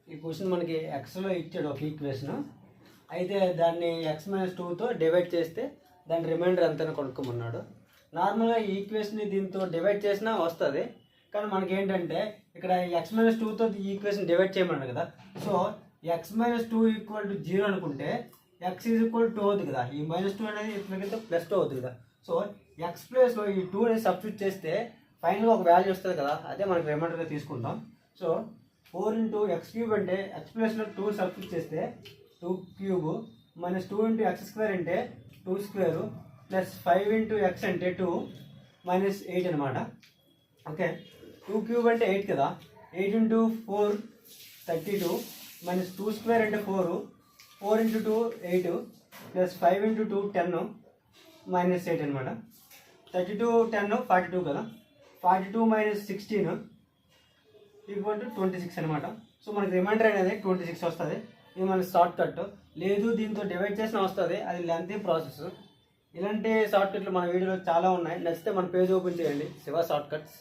ఈ క్వశ్చన్ మనకి ఎక్స్లో ఇచ్చాడు ఒక ఈక్వేషన్. అయితే దాన్ని x-2తో డివైడ్ చేస్తే దాని రిమైండర్ ఎంతని కొనుక్కోమన్నాడు. నార్మల్గా ఈ ఈక్వేషన్ని దీంతో డివైడ్ చేసినా వస్తుంది, కానీ మనకి ఏంటంటే ఇక్కడ x-2తో ఈ ఈక్వేషన్ డివైడ్ చేయమన్నాడు కదా. సో x-2 = 0 అనుకుంటే x = 2 అవుతుంది కదా. ఈ -2 అనేది ఇట్లకైతే +2 అవుతుంది కదా. సో x ప్లేస్లో ఈ 2 అనేది సబ్స్టిట్యూట్ చేస్తే ఫైనల్గా ఒక వాల్యూ వస్తుంది కదా, అదే మనకి రిమైండర్గా తీసుకుంటాం. సో 4 × x³ అంటే x ప్లేస్లో 2 సబ్స్టిట్యూట్ చేస్తే 2³ -2 × x² అంటే 2² +5 × x అంటే 2 -8 అనమాట. ఓకే, 2³ అంటే 8 కదా. 8 × 4 32 -2² అంటే 4 4 × 2 8 +5 × 2 10 -8 అనమాట. 32 10 42 కదా. 42 - 16 = 26 అనమాట. సో మనకి రిమైండర్ అనేది 26 వస్తుంది. ఇది మనకి షార్ట్ కట్. లేదు దీంతో డివైడ్ చేసిన వస్తుంది, అది లెంతీ ప్రాసెస్. ఇలాంటి షార్ట్ కట్లు మన వీడియోలో చాలా ఉన్నాయి. నచ్చితే మన పేజ్ ఓపెన్ చేయండి, శివ షార్ట్ కట్స్.